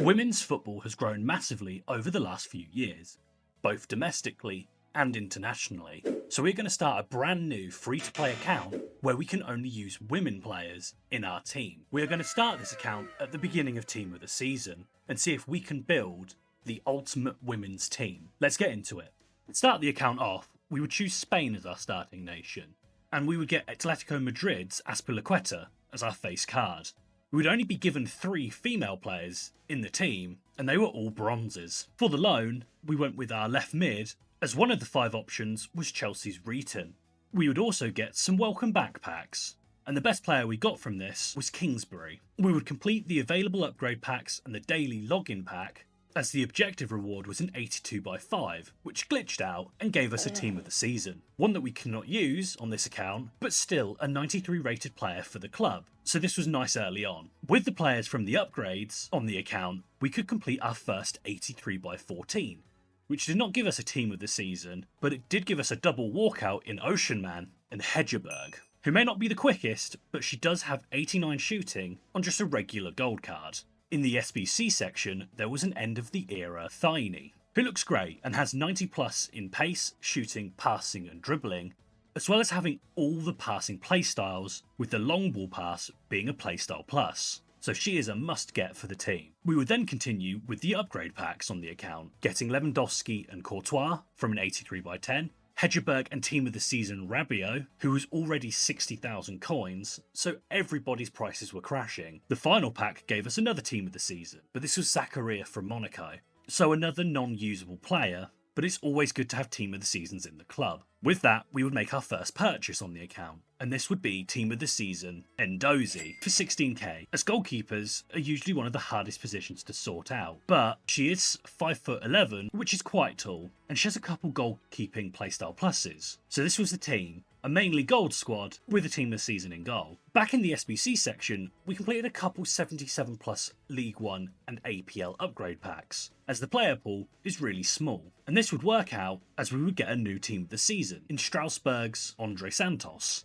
Women's football has grown massively over the last few years, both domestically and internationally. So we're going to start a brand new free-to-play account where we can only use women players in our team. We're going to start this account at the beginning of Team of the Season and see if we can build the ultimate women's team. Let's get into it. To start the account off, we would choose Spain as our starting nation, and we would get Atletico Madrid's Azpilicueta as our face card. We would only be given 3 female players in the team, and they were all bronzes. For the loan, we went with our left mid, as one of the 5 options was Chelsea's Reeton. We would also get some welcome backpacks, and the best player we got from this was Kingsbury. We would complete the available upgrade packs and the daily login pack, as the objective reward was an 82x5, which glitched out and gave us a team of the season. One that we cannot use on this account, but still a 93 rated player for the club, so this was nice early on. With the players from the upgrades on the account, we could complete our first 83x14, which did not give us a team of the season, but it did give us a double walkout in Ocean Man and Hedgeberg, who may not be the quickest, but she does have 89 shooting on just a regular gold card. In the SBC section, there was an end of the era Thyne, who looks great and has 90 plus in pace, shooting, passing and dribbling, as well as having all the passing playstyles, with the long ball pass being a playstyle plus. So she is a must get for the team. We would then continue with the upgrade packs on the account, getting Lewandowski and Courtois from an 83x10, Hedgeberg and Team of the Season Rabiot, who was already 60,000 coins, so everybody's prices were crashing. The final pack gave us another Team of the Season, but this was Zakaria from Monaco, so another non-usable player, but it's always good to have Team of the Seasons in the club. With that, we would make our first purchase on the account, and this would be Team of the Season Ndozi for 16k, as goalkeepers are usually one of the hardest positions to sort out, but she is 5'11", which is quite tall, and she has a couple goalkeeping playstyle pluses. So this was the team, a mainly gold squad with a Team of the Season in goal. Back in the SBC section, we completed a couple 77 plus League 1 and APL upgrade packs, as the player pool is really small, and this would work out as we would get a new Team of the Season in Strasbourg's Andre Santos.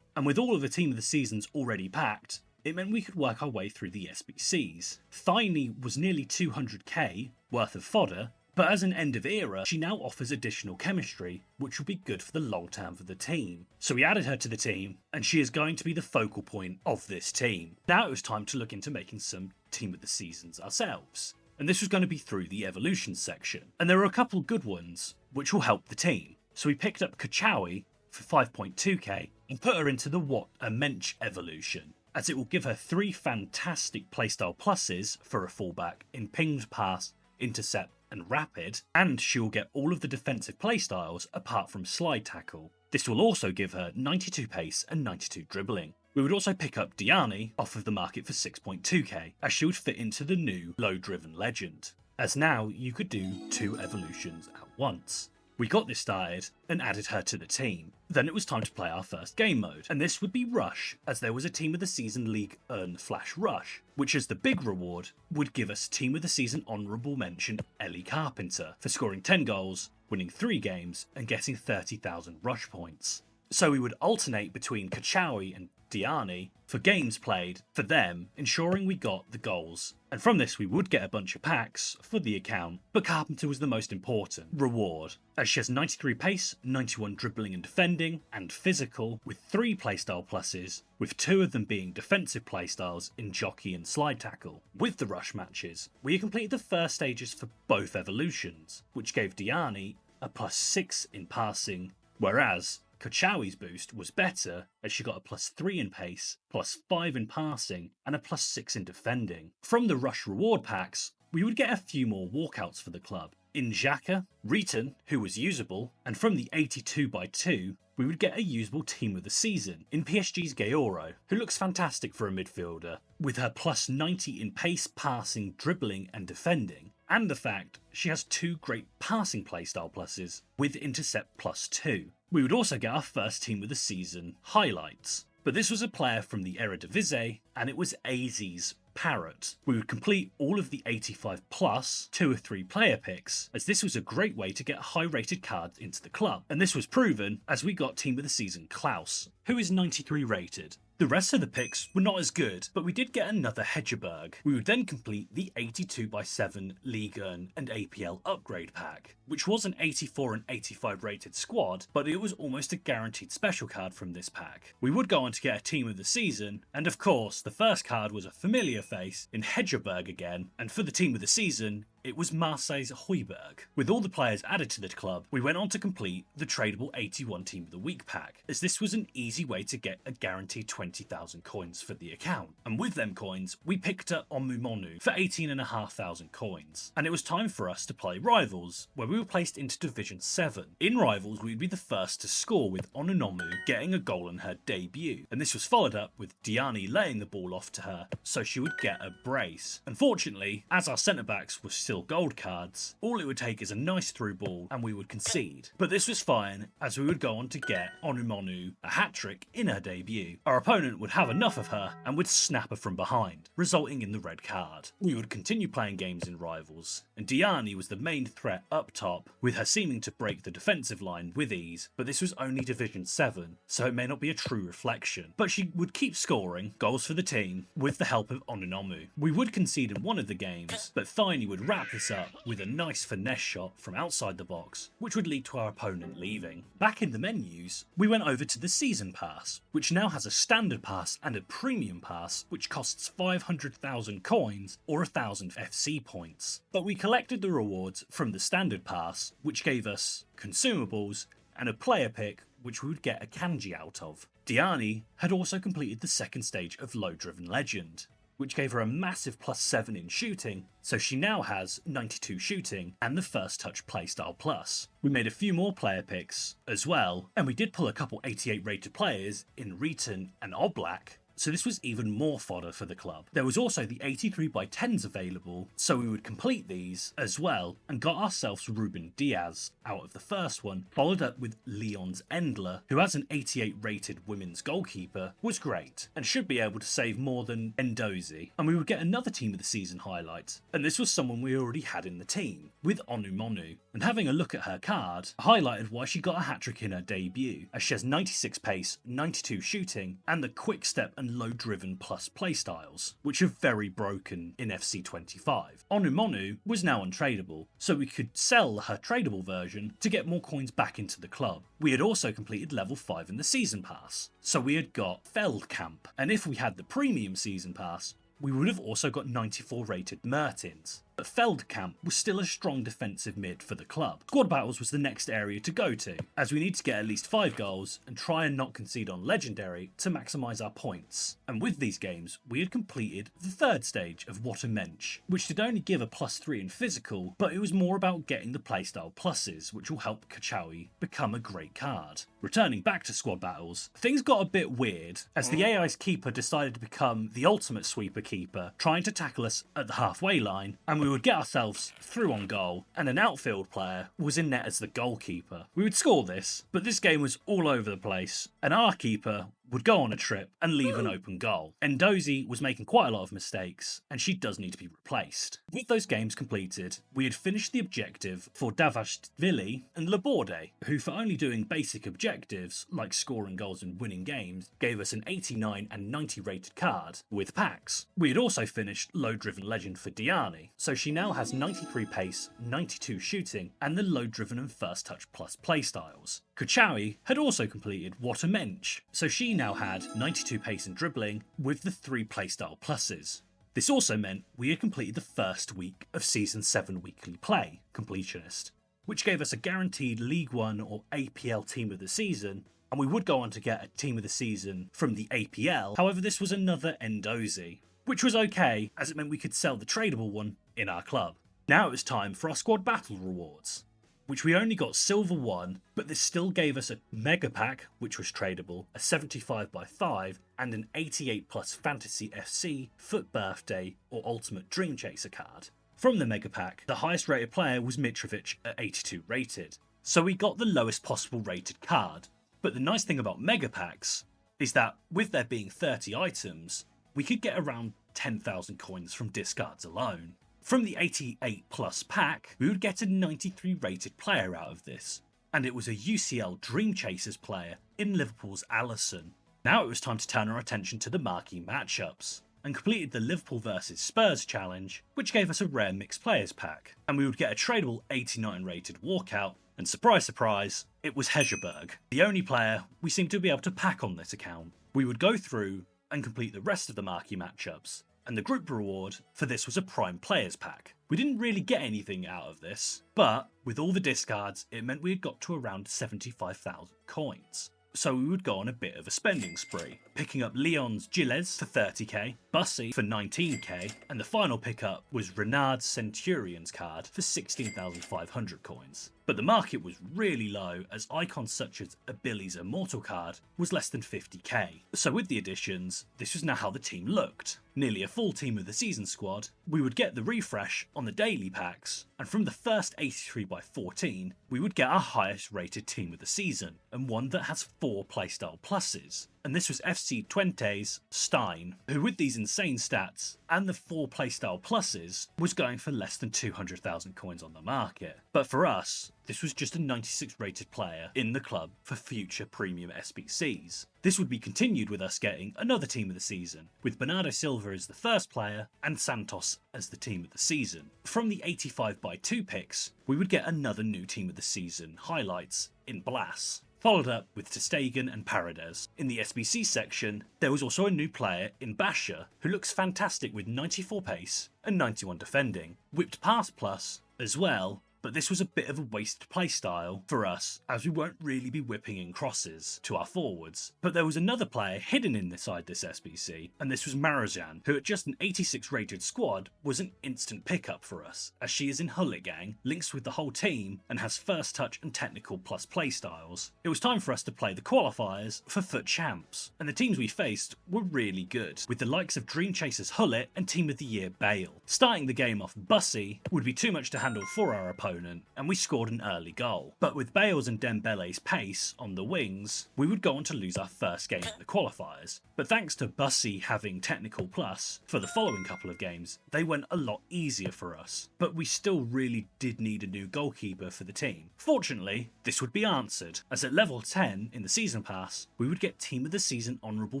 And with all of the Team of the Seasons already packed, it meant we could work our way through the SBCs. Thyne was nearly 200k worth of fodder, but as an end of era, she now offers additional chemistry, which will be good for the long term for the team. So we added her to the team, and she is going to be the focal point of this team. Now it was time to look into making some Team of the Seasons ourselves, and this was going to be through the evolution section. And there are a couple good ones, which will help the team. So we picked up Kachawi for 5.2k, and put her into the What a Mensch evolution, as it will give her 3 fantastic playstyle pluses for a fullback in pinged pass, intercept and rapid, and she will get all of the defensive playstyles apart from slide tackle. This will also give her 92 pace and 92 dribbling. We would also pick up Diani off of the market for 6.2k, as she would fit into the new low driven legend, as now you could do 2 evolutions at once. We got this started and added her to the team. Then it was time to play our first game mode, and this would be Rush, as there was a Team of the Season League Earn Flash Rush, which as the big reward would give us Team of the Season honourable mention Ellie Carpenter for scoring 10 goals, winning 3 games and getting 30,000 rush points. So we would alternate between Kachawi and Diani for games played for them, ensuring we got the goals. And from this we would get a bunch of packs for the account, but Carpenter was the most important reward, as she has 93 pace, 91 dribbling and defending, and physical, with 3 playstyle pluses, with 2 of them being defensive playstyles in jockey and slide tackle. With the rush matches, we completed the first stages for both evolutions, which gave Diani a +6 in passing, whereas Kachawi's boost was better, as she got a +3 in pace, +5 in passing, and a +6 in defending. From the rush reward packs, we would get a few more walkouts for the club. In Xhaka, Reeton, who was usable, and from the 82x2, we would get a usable Team of the Season in PSG's Gaoro, who looks fantastic for a midfielder, with her +90 in pace, passing, dribbling and defending, and the fact she has 2 great passing playstyle pluses with intercept +2. We would also get our first Team of the Season highlights, but this was a player from the Eredivisie, and it was AZ's Parrot. We would complete all of the 85 plus 2 or 3 player picks, as this was a great way to get high rated cards into the club, and this was proven as we got Team of the Season Klaus, who is 93 rated, The rest of the picks were not as good, but we did get another Hedgeberg. We would then complete the 82x7 League Earn and APL upgrade pack, which was an 84 and 85 rated squad, but it was almost a guaranteed special card from this pack. We would go on to get a team of the season, and of course the first card was a familiar face in Hedgeberg again, and for the team of the season, it was Marseille's Heuberg. With all the players added to the club, we went on to complete the tradable 81 Team of the Week pack, as this was an easy way to get a guaranteed 20,000 coins for the account. And with them coins, we picked up Onumonu for 18,500 coins. And it was time for us to play Rivals, where we were placed into Division 7. In Rivals, we'd be the first to score with Onumonu getting a goal in her debut. And this was followed up with Diani laying the ball off to her, so she would get a brace. Unfortunately, as our centre-backs were still gold cards, all it would take is a nice through ball and we would concede. But this was fine, as we would go on to get Onumonu a hat-trick in her debut. Our opponent would have enough of her and would snap her from behind, resulting in the red card. We would continue playing games in Rivals, and Diani was the main threat up top, with her seeming to break the defensive line with ease, but this was only Division 7, so it may not be a true reflection. But she would keep scoring goals for the team with the help of Onunomu. We would concede in one of the games, but Thyne would wrap this up with a nice finesse shot from outside the box, which would lead to our opponent leaving. Back in the menus, we went over to the Season Pass, which now has a Standard Pass and a Premium Pass, which costs 500,000 coins or 1,000 FC points. But we collected the rewards from the Standard Pass, which gave us consumables and a player pick, which we would get a kanji out of. Diani had also completed the second stage of Low Driven Legend, which gave her a massive +7 in shooting, so she now has 92 shooting and the First Touch Playstyle Plus. We made a few more player picks as well, and we did pull a couple 88 rated players in Reeton and Oblak, so this was even more fodder for the club. There was also the 83x10s available, so we would complete these as well and got ourselves Ruben Diaz out of the first one, followed up with Leon's Endler, who as an 88 rated women's goalkeeper was great and should be able to save more than Endozi. And we would get another team of the season highlight, and this was someone we already had in the team, with Onumonu. And having a look at her card, highlighted why she got a hat-trick in her debut, as she has 96 pace, 92 shooting, and the quick step and low driven plus playstyles, which are very broken in FC 25. Onumonu was now untradeable, so we could sell her tradable version to get more coins back into the club. We had also completed level 5 in the Season Pass, so we had got Feldkamp, and if we had the Premium Season Pass, we would have also got 94 rated Mertins. But Feldkamp was still a strong defensive mid for the club. Squad battles was the next area to go to, as we need to get at least 5 goals and try and not concede on legendary to maximise our points. And with these games, we had completed the third stage of What a Mensch, which did only give a +3 in physical, but it was more about getting the playstyle pluses, which will help Kachawi become a great card. Returning back to squad battles, things got a bit weird, as the AI's keeper decided to become the ultimate sweeper keeper, trying to tackle us at the halfway line, and we would get ourselves through on goal, and an outfield player was in net as the goalkeeper. We would score this, but this game was all over the place, and our keeper would go on a trip and leave an open goal. Endozi was making quite a lot of mistakes, and she does need to be replaced. With those games completed, we had finished the objective for Davashvili and Laborde, who for only doing basic objectives, like scoring goals and winning games, gave us an 89 and 90 rated card with packs. We had also finished Low Driven Legend for Diani, so she now has 93 pace, 92 shooting, and the Low Driven and First Touch Plus playstyles. Kachawi had also completed What a Mensch, so she now had 92 pace and dribbling with the 3 playstyle pluses. This also meant we had completed the first week of Season 7 weekly play, Completionist, which gave us a guaranteed League 1 or APL team of the season, and we would go on to get a team of the season from the APL. However, this was another Endozi, which was okay, as it meant we could sell the tradable one in our club. Now it was time for our squad battle rewards, which we only got Silver 1, but this still gave us a Mega Pack, which was tradable, a 75x5, and an 88 plus Fantasy FC, Foot Birthday, or Ultimate Dream Chaser card. From the Mega Pack, the highest rated player was Mitrovic at 82 rated, so we got the lowest possible rated card. But the nice thing about Mega Packs is that, with there being 30 items, we could get around 10,000 coins from discards alone. From the 88 plus pack, we would get a 93 rated player out of this, and it was a UCL Dream Chasers player in Liverpool's Alisson. Now it was time to turn our attention to the marquee matchups, and completed the Liverpool vs Spurs challenge, which gave us a rare mixed players pack, and we would get a tradable 89 rated walkout, and surprise surprise, it was Hezjeberg, the only player we seemed to be able to pack on this account. We would go through and complete the rest of the marquee matchups, and the group reward for this was a prime players pack. We didn't really get anything out of this, but with all the discards it meant we had got to around 75,000 coins. So we would go on a bit of a spending spree, picking up Leon's Gilles for 30k, Bussy for 19k, and the final pickup was Renard's Centurion's card for 16,500 coins. But the market was really low, as icons such as a Billy's Immortal card was less than 50k. So with the additions, this was now how the team looked. Nearly a full team of the season squad, we would get the refresh on the daily packs, and from the first 83x14, we would get our highest rated team of the season, and one that has 4 playstyle pluses. And this was FC Twente's Stein, who with these insane stats and the 4 playstyle pluses was going for less than 200,000 coins on the market. But for us, this was just a 96 rated player in the club for future premium SBCs. This would be continued with us getting another team of the season, with Bernardo Silva as the first player and Santos as the team of the season. From the 85x2 picks, we would get another new team of the season highlights in Blas, followed up with Ter Stegen and Paredes. In the SBC section, there was also a new player in Basha who looks fantastic with 94 pace and 91 defending, whipped pass plus as well, but this was a bit of a wasted playstyle for us, as we won't really be whipping in crosses to our forwards. But there was another player hidden inside this SBC, and this was Marozan, who at just an 86 rated squad was an instant pickup for us, as she is in Hullet Gang, links with the whole team, and has first touch and technical plus playstyles. It was time for us to play the qualifiers for FUT Champs, and the teams we faced were really good, with the likes of Dream Chasers Hullet and Team of the Year Bale. Starting the game off Bussy would be too much to handle for our opponent, and we scored an early goal. But with Bale's and Dembele's pace on the wings, we would go on to lose our first game in the qualifiers. But thanks to Bussy having technical plus for the following couple of games, they went a lot easier for us. But we still really did need a new goalkeeper for the team. Fortunately, this would be answered, as at level 10 in the season pass, we would get team of the season honourable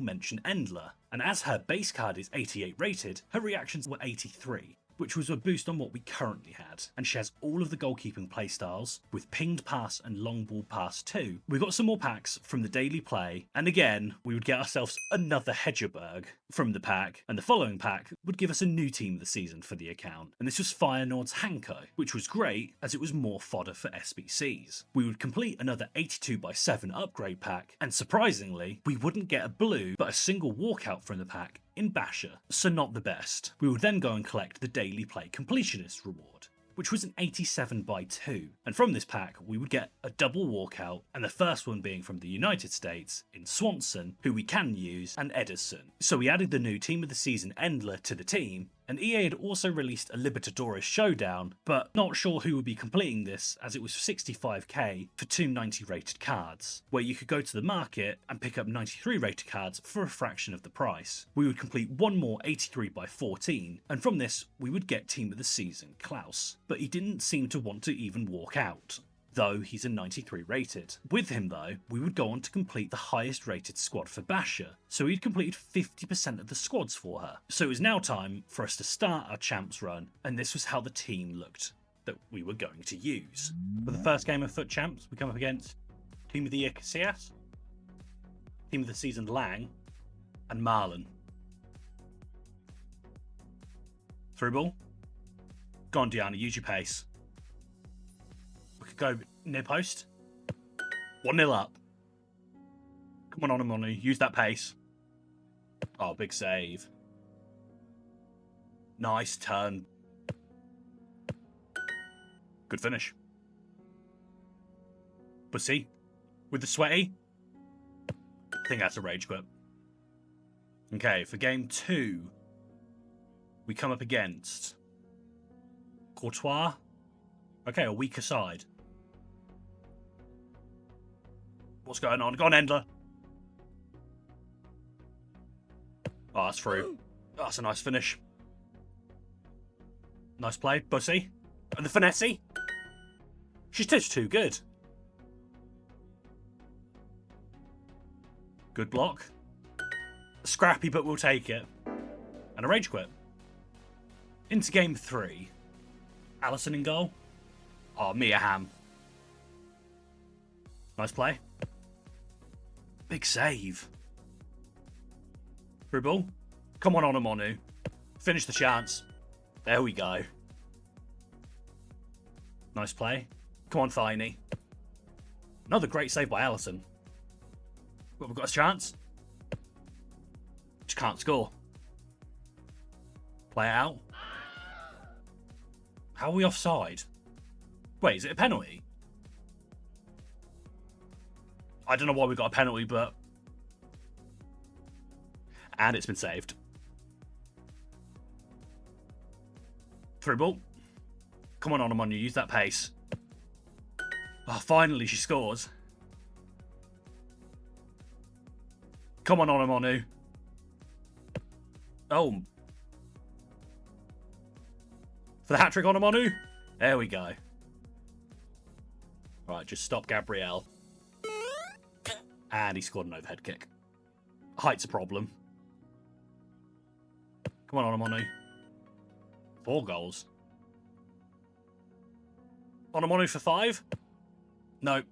mention Endler, and as her base card is 88 rated, her reactions were 83. Which was a boost on what we currently had, and she has all of the goalkeeping playstyles with pinged pass and long ball pass too. We got some more packs from the daily play, and again we would get ourselves another Hezjeberg from the pack, and the following pack would give us a new team of the season for the account, and this was Feyenoord's Hanko, which was great as it was more fodder for SBCs. We would complete another 82x7 upgrade pack, and surprisingly we wouldn't get a blue but a single walkout from the pack in Basha, so not the best. We would then go and collect the daily play completionist reward, which was an 87x2, and from this pack we would get a double walkout, and the first one being from the United States in Swanson, who we can use, and Ederson. So we added the new team of the season Endler to the team, and EA had also released a Libertadores Showdown, but not sure who would be completing this, as it was 65k for 2 90 rated cards, where you could go to the market and pick up 93 rated cards for a fraction of the price. We would complete one more 83x14, and from this we would get team of the season Klaus, but he didn't seem to want to even walk out, though he's a 93 rated. With him though, we would go on to complete the highest rated squad for Basha, so he'd completed 50% of the squads for her. So it was now time for us to start our champs run, and this was how the team looked that we were going to use. For the first game of FUT Champs, we come up against Team of the Year Casillas, Team of the Season Lang, and Marlon. Through ball. Go on Diana, use your pace. We could go near post. 1-0 up. Come on, Onamonu. Use that pace. Oh, big save. Nice turn. Good finish. Bussy. With the sweaty. I think that's a rage quit. Okay, for game 2, we come up against Courtois. Okay, a weaker side. What's going on? Go on, Endler. Oh, that's through. Oh, that's a nice finish. Nice play, Bussy. And the finesse. She's just too good. Good block. Scrappy, but we'll take it. And a rage quit. Into game 3. Allison in goal. Oh, Mia Hamm. Nice play. Big save. Through ball. Come on, Onamonu. Finish the chance. There we go. Nice play. Come on, Thiny. Another great save by Allison. But we've got a chance. Just can't score. Play it out. How are we offside? Wait, is it a penalty? I don't know why we got a penalty, but... And it's been saved. Through ball. Come on, Onamonu, use that pace. Oh, finally she scores. Come on, Onamonu. Oh. For the hat-trick, Onamonu. There we go. Right, just stop Gabrielle. And he scored an overhead kick. Height's a problem. Come on, Onamonu. 4 goals. Onamonu for 5? No.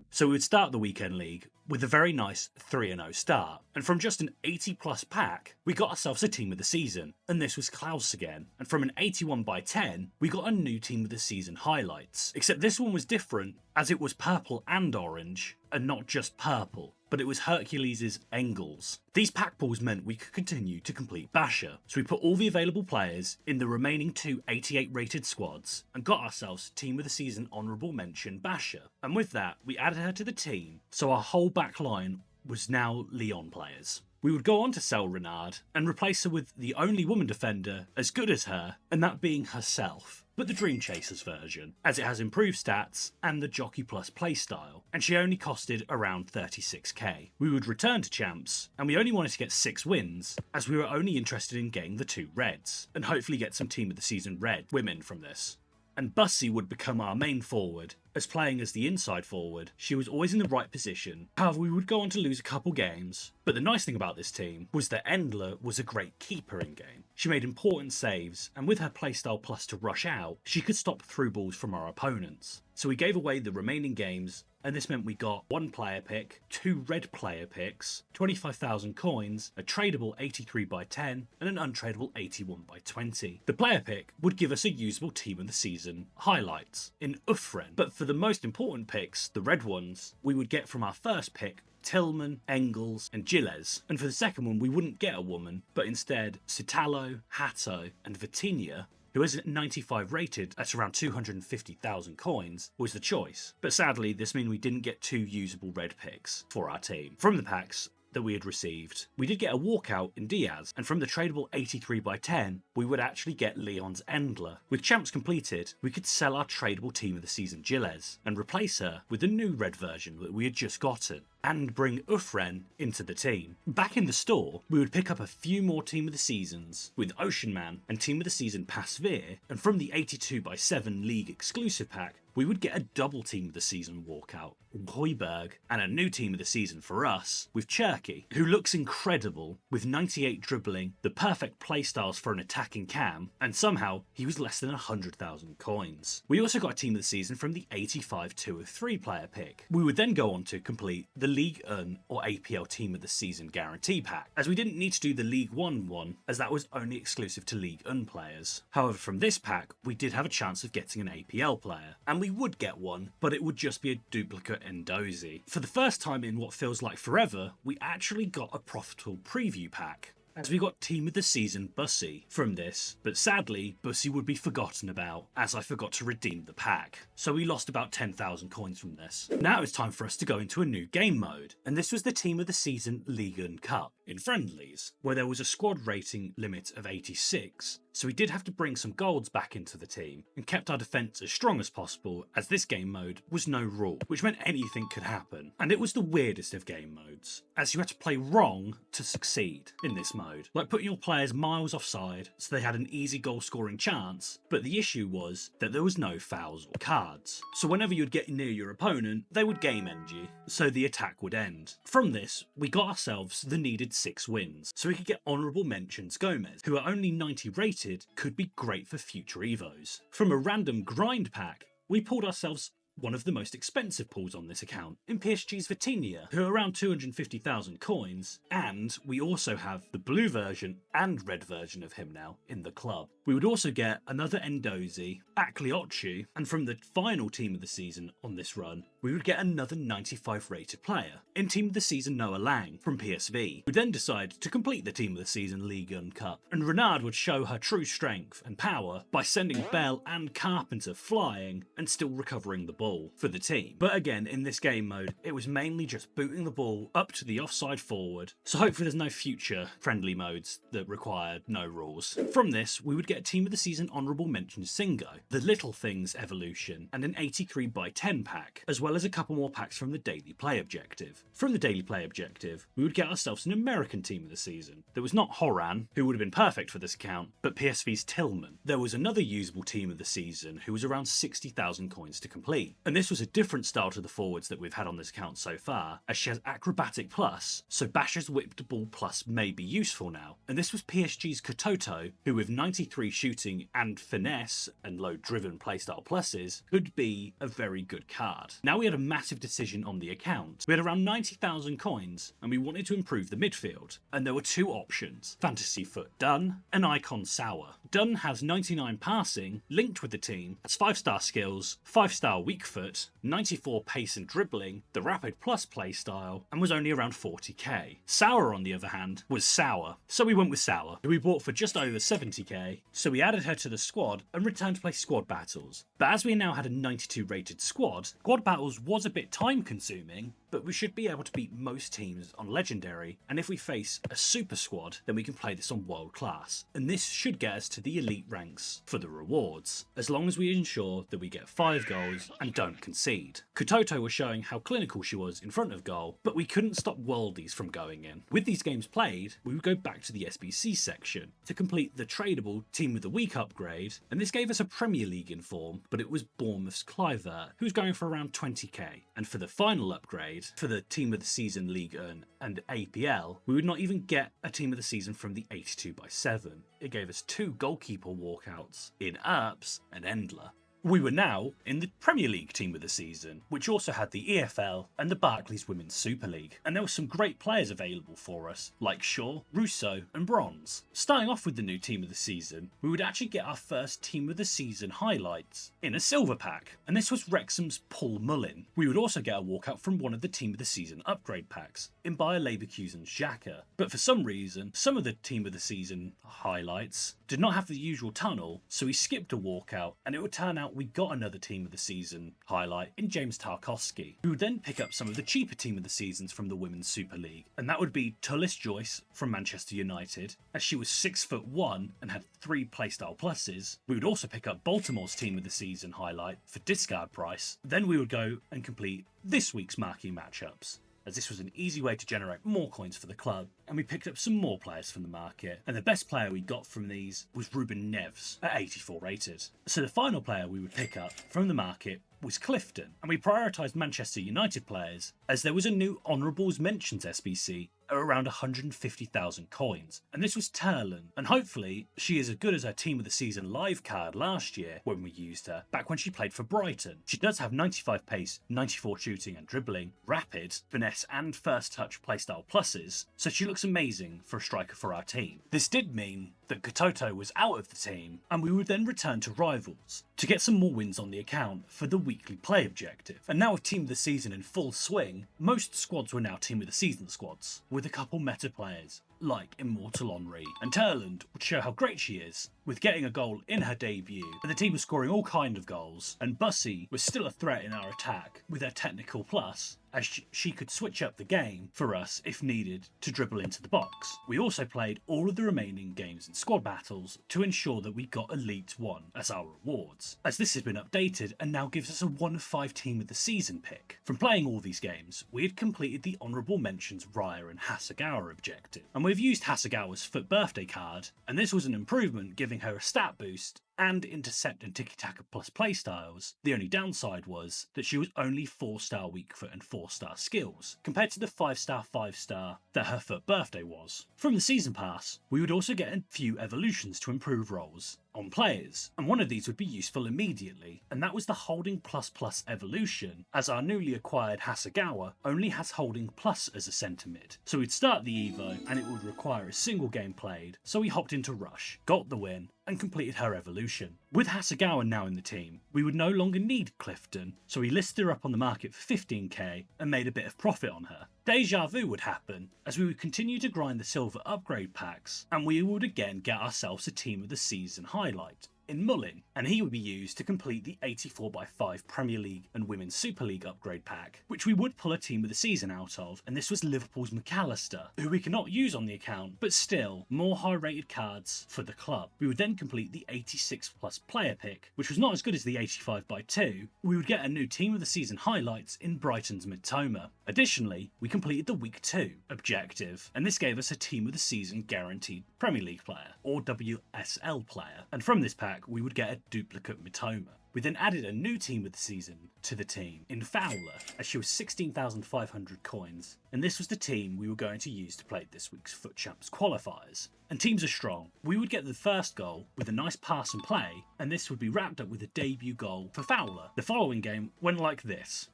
So we would start the weekend league with a very nice 3-0 start. And from just an 80+ pack, we got ourselves a team of the season. And this was Klaus again. And from an 81/10, we got a new team of the season highlights. Except this one was different, as it was purple and orange, and not just purple. But it was Hercules' Engels. These pack pulls meant we could continue to complete Basher, so we put all the available players in the remaining 2 88 rated squads and got ourselves Team of the Season honourable mention Basher. And with that, we added her to the team, so our whole back line was now Lyon players. We would go on to sell Renard and replace her with the only woman defender as good as her, and that being herself, but the Dream Chasers version, as it has improved stats and the Jockey Plus playstyle, and she only costed around 36k. We would return to Champs, and we only wanted to get 6 wins, as we were only interested in getting the 2 reds, and hopefully get some Team of the Season red women from this. And Bussy would become our main forward, as playing as the inside forward, she was always in the right position. However, we would go on to lose a couple games, but the nice thing about this team was that Endler was a great keeper in game. She made important saves, and with her playstyle plus to rush out, she could stop through balls from our opponents. So we gave away the remaining games, and this meant we got 1 player pick, 2 red player picks, 25,000 coins, a tradable 83/10, and an untradeable 81/20. The player pick would give us a usable team of the season highlights in Ufren, but for the most important picks, the red ones, we would get from our first pick Tillman, Engels, and Gilles. And for the second one, we wouldn't get a woman, but instead Citalo, Hatto, and Vitinia, who is at 95 rated at around 250,000 coins, was the choice. But sadly, this meant we didn't get 2 usable red picks for our team. From the packs that we had received, we did get a walkout in Diaz, and from the tradable 83/10, we would actually get Leon's Endler. With Champs completed, we could sell our tradable team of the season Gilles, and replace her with the new red version that we had just gotten, and bring Ufren into the team. Back in the store, we would pick up a few more Team of the Seasons with Ocean Man and Team of the Season Pasveer, and from the 82/7 League exclusive pack, we would get a double Team of the Season walkout, Heuberg, and a new Team of the Season for us with Cherky, who looks incredible with 98 dribbling, the perfect playstyles for an attacking cam, and somehow he was less than 100,000 coins. We also got a Team of the Season from the 85/203 player pick. We would then go on to complete the League 1 or APL Team of the Season guarantee pack, as we didn't need to do the League 1 one, as that was only exclusive to League 1 players. However, from this pack, we did have a chance of getting an APL player, and we would get one, but it would just be a duplicate Endozi. For the first time in what feels like forever, we actually got a profitable preview pack, as we got Team of the Season Bussy from this, but sadly, Bussy would be forgotten about, as I forgot to redeem the pack. So we lost about 10,000 coins from this. Now it's time for us to go into a new game mode, and this was the Team of the Season League 1 Cup in friendlies, where there was a squad rating limit of 86, so we did have to bring some golds back into the team, and kept our defence as strong as possible, as this game mode was no rule, which meant anything could happen, and it was the weirdest of game modes, as you had to play wrong to succeed in this mode, like putting your players miles offside so they had an easy goal scoring chance, but the issue was that there was no fouls or cards, so whenever you'd get near your opponent, they would game end you, so the attack would end. From this, we got ourselves the needed needed 6 wins, so we could get honourable mentions Gomez, who are only 90 rated, could be great for future Evos. From a random grind pack, we pulled ourselves one of the most expensive pulls on this account in PSG's Vitinha, who are around 250,000 coins, and we also have the blue version and red version of him now in the club. We would also get another Endozi, Akliotchu, and from the final team of the season on this run, we would get another 95 rated player. In team of the season Noah Lang from PSV, would then decide to complete the team of the season Ligue 1 Cup, and Renard would show her true strength and power by sending Bell and Carpenter flying and still recovering the ball for the team. But again, in this game mode, it was mainly just booting the ball up to the offside forward, so hopefully there's no future friendly modes that require no rules. From this, we would get a team of the season honourable mention Singo, the Little Things evolution, and an 83x10 pack, as well as a couple more packs from the daily play objective. From the daily play objective, we would get ourselves an American team of the season. There was not Horan, who would have been perfect for this account, but PSV's Tillman. There was another usable team of the season who was around 60,000 coins to complete, and this was a different style to the forwards that we've had on this account so far, as she has Acrobatic Plus, so Basher's Whipped Ball Plus may be useful now. And this was PSG's Katoto, who with 93 shooting and finesse and low driven playstyle pluses, could be a very good card. Now we had a massive decision on the account. We had around 90,000 coins, and we wanted to improve the midfield, and there were two options: Fantasy Foot Dunn and Icon Sauer. Dunn has 99 passing, linked with the team, has 5-star skills, 5-star weak foot, 94 pace and dribbling, the Rapid Plus playstyle, and was only around 40k. Sauer, on the other hand, was sour, so we went with Sauer, who we bought for just over 70k, so we added her to the squad and returned to play squad battles. But as we now had a 92 rated squad battles was a bit time consuming, but we should be able to beat most teams on Legendary, and if we face a super squad, then we can play this on World Class. And this should get us to the elite ranks for the rewards, as long as we ensure that we get 5 goals and don't concede. Katoto was showing how clinical she was in front of goal, but we couldn't stop worldies from going in. With these games played, we would go back to the SBC section to complete the tradable Team of the Week upgrade, and this gave us a Premier League inform, but it was Bournemouth's Clivert, who's going for around 20k. And for the final upgrade, for the Team of the Season League and APL, we would not even get a Team of the Season from the 82x7. It gave us 2 goalkeeper walkouts in Earps and Endler. We were now in the Premier League team of the season, which also had the EFL and the Barclays Women's Super League, and there were some great players available for us, like Shaw, Russo and Bronze. Starting off with the new team of the season, we would actually get our first team of the season highlights in a silver pack, and this was Wrexham's Paul Mullin. We would also get a walkout from one of the team of the season upgrade packs, in Bayer Leverkusen's Xhaka, but for some reason, some of the team of the season highlights did not have the usual tunnel, so we skipped a walkout, and it would turn out we got another team of the season highlight in James Tarkowski, who would then pick up some of the cheaper team of the seasons from the Women's Super League, and that would be Tullis Joyce from Manchester United, as she was 6'1" and had 3 playstyle pluses. We would also pick up Baltimore's team of the season highlight for discard price. Then we would go and complete this week's marquee matchups, as this was an easy way to generate more coins for the club, and we picked up some more players from the market, and the best player we got from these was Ruben Neves at 84 rated. So the final player we would pick up from the market was Clifton, and we prioritised Manchester United players as there was a new Honourables Mentions SBC at around 150,000 coins, and this was Terlan, and hopefully she is as good as her Team of the Season live card last year when we used her, back when she played for Brighton. She does have 95 pace, 94 shooting and dribbling, rapid, finesse and first touch playstyle pluses, so she looks amazing for a striker for our team. This did mean that Katoto was out of the team, and we would then return to Rivals to get some more wins on the account for the weekly play objective. And now with Team of the Season in full swing, most squads were now Team of the Season squads, with a couple meta players like Immortal Henri, and Terland would show how great she is with getting a goal in her debut, and the team was scoring all kind of goals, and Bussy was still a threat in our attack with her technical plus, as she could switch up the game for us if needed to dribble into the box. We also played all of the remaining games in squad battles to ensure that we got Elite 1 as our rewards, as this has been updated and now gives us a 1 of 5 team of the season pick. From playing all these games, we had completed the honourable mentions Raya and Hasegawa objective, and we've used Hasegawa's foot birthday card, and this was an improvement, giving her a stat boost and intercept and tiki-taka plus playstyles. The only downside was that she was only 4-star weak foot and 4-star skills, compared to the 5-star 5-star that her foot birthday was. From the season pass, we would also get a few evolutions to improve roles on players, and one of these would be useful immediately, and that was the Holding Plus Plus evolution, as our newly acquired Hasegawa only has Holding Plus as a centre mid. So we'd start the Evo, and it would require a single game played, so we hopped into Rush, got the win, and completed her evolution. With Hasegawa now in the team, we would no longer need Clifton, so we listed her up on the market for 15k and made a bit of profit on her. Deja vu would happen, as we would continue to grind the silver upgrade packs, and we would again get ourselves a team of the season highlight in Mullin, and he would be used to complete the 84x5 Premier League and Women's Super League upgrade pack, which we would pull a team of the season out of, and this was Liverpool's McAllister, who we cannot use on the account, but still, more high rated cards for the club. We would then complete the 86 plus player pick, which was not as good as the 85x2. We would get a new team of the season highlights in Brighton's Mitoma. Additionally, we completed the week 2 objective, and this gave us a team of the season guaranteed Premier League player, or WSL player, and from this pack we would get a duplicate Mitoma. We then added a new team of the season to the team in Fowler, as she was 16,500 coins, and this was the team we were going to use to play this week's Foot Champs qualifiers. And teams are strong. We would get the first goal with a nice pass and play, and this would be wrapped up with a debut goal for Fowler. The following game went like this.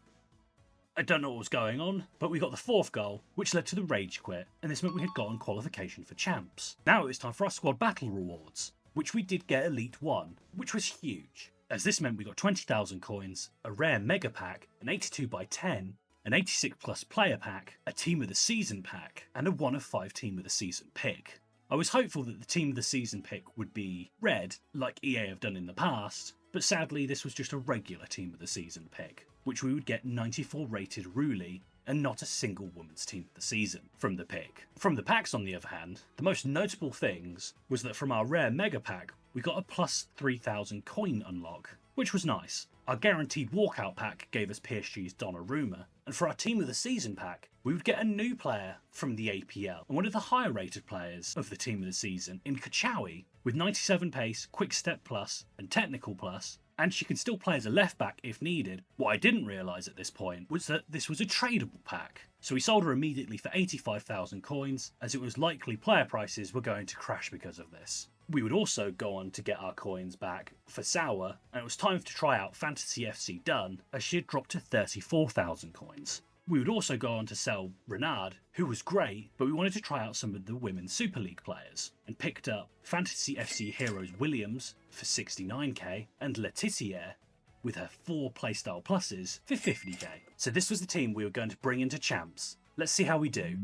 I don't know what was going on, but we got the 4th goal, which led to the rage quit, and this meant we had gotten qualification for champs. Now it was time for our squad battle rewards, which we did get Elite 1, which was huge, as this meant we got 20,000 coins, a rare mega pack, an 82x10, an 86 plus player pack, a team of the season pack, and a 1 of 5 team of the season pick. I was hopeful that the team of the season pick would be red, like EA have done in the past, but sadly this was just a regular team of the season pick, which we would get 94 rated Ruli and not a single women's team of the season from the pick. From the packs on the other hand, the most notable things was that from our rare mega pack we got a plus 3,000 coin unlock, which was nice. Our guaranteed walkout pack gave us PSG's Donnarumma, and for our team of the season pack we would get a new player from the APL and one of the higher rated players of the team of the season in Kachawi with 97 pace, quick step plus and technical plus, and she can still play as a left back if needed. What I didn't realise at this point was that this was a tradable pack, so we sold her immediately for 85,000 coins, as it was likely player prices were going to crash because of this. We would also go on to get our coins back for Sauer, and it was time to try out Fantasy FC Dunn, as she had dropped to 34,000 coins. We would also go on to sell Renard, who was great, but we wanted to try out some of the Women's Super League players, and picked up Fantasy FC Heroes Williams for 69k, and Letitia with her 4 playstyle pluses for 50k. So this was the team we were going to bring into Champs. Let's see how we do.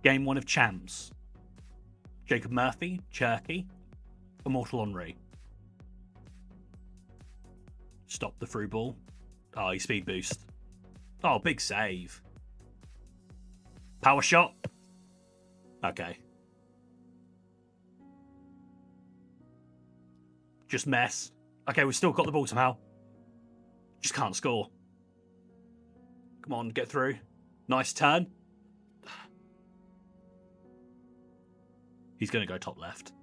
Game 1 of Champs. Jacob Murphy, Cherky, Immortal Henri. Stop the through ball. Oh, he speed boost. Oh, big save. Power shot. Okay. Just mess. Okay, we've still got the ball somehow. Just can't score. Come on, get through. Nice turn. He's going to go top left.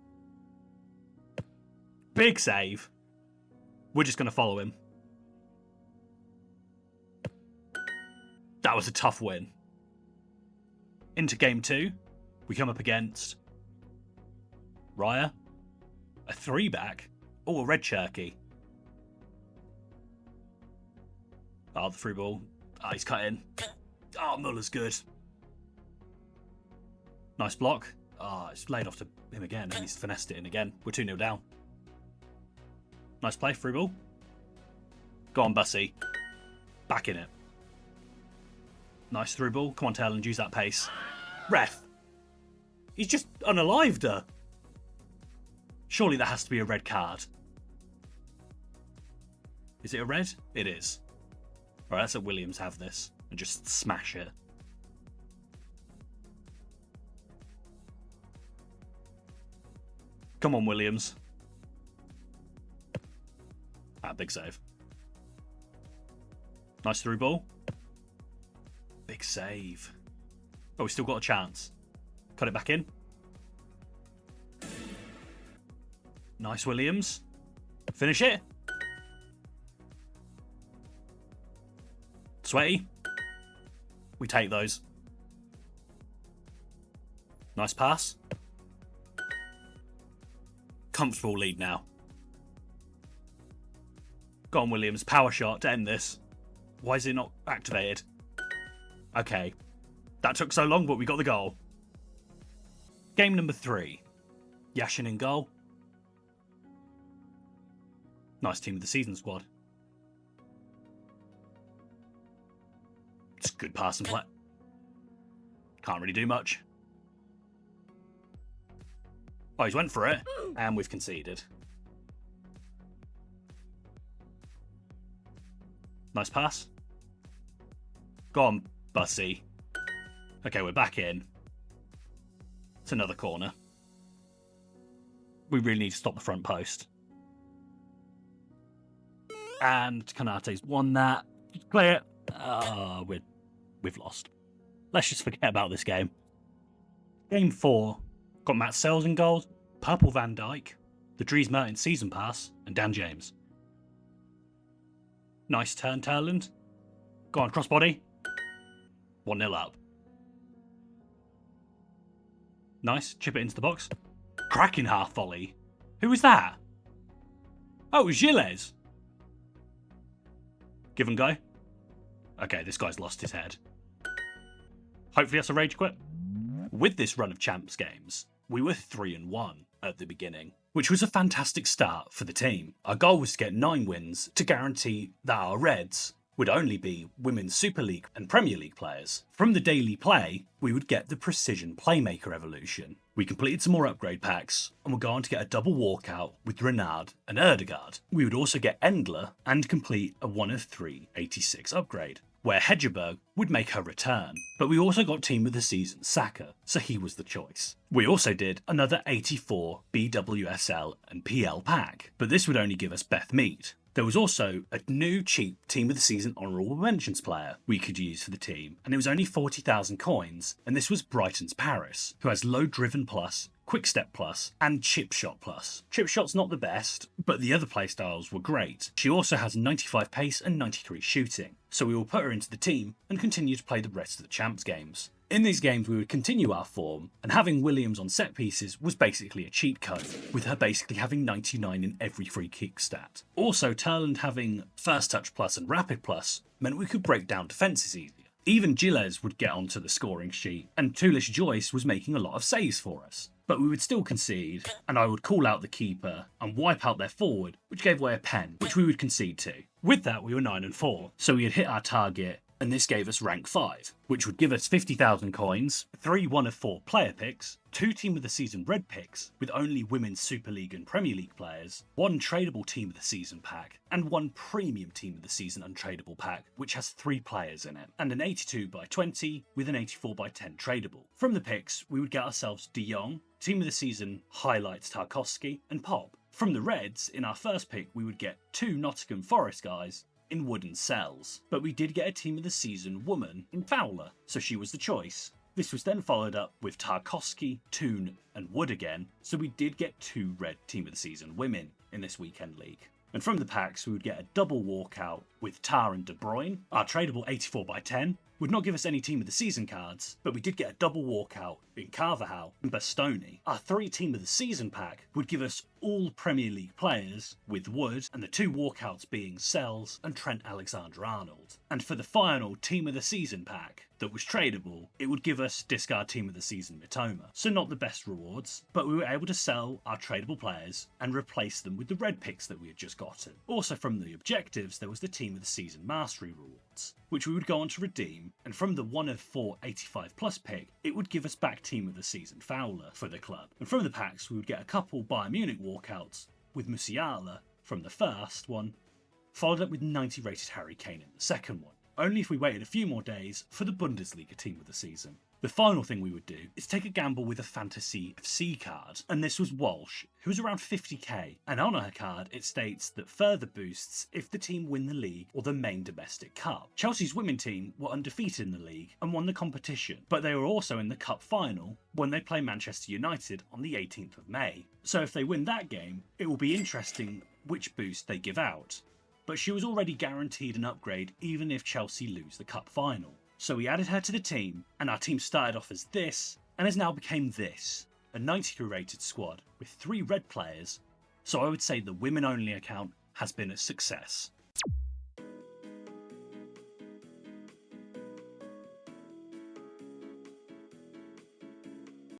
Big save. We're just going to follow him. That was a tough win. Into game 2, we come up against Raya, a 3-back, a red Cherky. Oh, the through ball. Oh, he's cut in. Oh, Muller's good. Nice block. Oh, it's laid off to him again, and he's finessed it in again. We're 2-0 down. Nice play, through ball. Go on, Bussy. Back in it. Nice through ball. Come on, Tail, and use that pace. Ref. He's just unalived her. Surely that has to be a red card. Is it a red? It is. Alright, let's let Williams have this and just smash it. Come on, Williams. Ah, big save. Nice through ball. Big save. Oh, we still got a chance. Cut it back in. Nice, Williams. Finish it. Sweaty. We take those. Nice pass. Comfortable lead now. Go on, Williams. Power shot to end this. Why is it not activated? Okay. That took so long, but we got the goal. Game number 3. Yashin in goal. Nice team of the season squad. It's good pass and play. Can't really do much. Oh, he's went for it, and we've conceded. Nice pass. Go on, Bussy. Okay, we're back in. It's another corner. We really need to stop the front post. And Kanate's won that. Clear. We've lost. Let's just forget about this game. Game 4. Got Matt Sells in goals, Purple Van Dijk, the Dries Mertens season pass, and Dan James. Nice turn, Turland. Go on, crossbody. 1-0 up. Nice, chip it into the box. Cracking half volley. Who was that? Oh, it was Gilles. Give and go. Okay, this guy's lost his head. Hopefully that's a rage quit. With this run of champs games, we were 3-1 at the beginning, which was a fantastic start for the team. Our goal was to get 9 wins to guarantee that our Reds would only be Women's Super League and Premier League players. From the daily play, we would get the Precision Playmaker evolution. We completed some more upgrade packs and would go on to get a double walkout with Renard and Erdegaard. We would also get Endler and complete a 1 of 3 86 upgrade, where Hedgeberg would make her return. But we also got Team of the Season Saka, so he was the choice. We also did another 84 BWSL and PL pack, but this would only give us Beth Mead. There was also a new cheap Team of the Season Honourable Mentions player we could use for the team, and it was only 40,000 coins, and this was Brighton's Paris, who has Low Driven Plus, Quick Step Plus, and Chip Shot Plus. Chip Shot's not the best, but the other playstyles were great. She also has 95 pace and 93 shooting, so we will put her into the team and continue to play the rest of the champs games. In these games we would continue our form, and having Williams on set pieces was basically a cheat code, with her basically having 99 in every free kick stat. Also, Turland having First Touch Plus and Rapid Plus meant we could break down defences easier. Even Gilles would get onto the scoring sheet, and Toolish Joyce was making a lot of saves for us. But we would still concede, and I would call out the keeper and wipe out their forward, which gave away a pen, which we would concede to. With that, we were 9-4, so we had hit our target, and this gave us rank 5, which would give us 50,000 coins, 3 1 of 4 player picks, 2 Team of the Season red picks with only Women's Super League and Premier League players, 1 tradable Team of the Season pack, and 1 premium Team of the Season untradable pack, which has 3 players in it, and an 82 by 20 with an 84 by 10 tradable. From the picks, we would get ourselves De Jong, Team of the Season highlights Tarkowski, and Pop. From the Reds, in our first pick, we would get 2 Nottingham Forest guys in wooden cells, but we did get a Team of the Season woman in Fowler, so she was the choice. This was then followed up with Tarkowski, Toon and Wood again, so we did get 2 red Team of the Season women in this weekend league. And from the packs we would get a double walkout with Tar and De Bruyne. Our tradable 84 by 10 would not give us any Team of the Season cards, but we did get a double walkout in Carvajal and Bastoni. Our 3 Team of the Season pack would give us all Premier League players with Wood, and the 2 walkouts being Sells and Trent Alexander-Arnold. And for the final Team of the Season pack that was tradable, it would give us discard Team of the Season Mitoma. So not the best rewards, but we were able to sell our tradable players and replace them with the red picks that we had just gotten. Also from the objectives, there was the Team of the Season Mastery rewards, which we would go on to redeem, and from the 1 of 4 85 plus pick, it would give us back Team of the Season Fowler for the club. And from the packs, we would get a couple Bayern Munich walkouts with Musiala from the first one, followed up with 90 rated Harry Kane in the second one, only if we waited a few more days for the Bundesliga Team of the Season. The final thing we would do is take a gamble with a Fantasy FC card, and this was Walsh, who was around 50k, and on her card it states that further boosts if the team win the league or the main domestic cup. Chelsea's women team were undefeated in the league and won the competition, but they were also in the cup final when they play Manchester United on the 18th of May. So if they win that game, it will be interesting which boost they give out. But she was already guaranteed an upgrade even if Chelsea lose the cup final. So we added her to the team, and our team started off as this, and has now become this, a 92 rated squad with 3 red players, so I would say the women only account has been a success.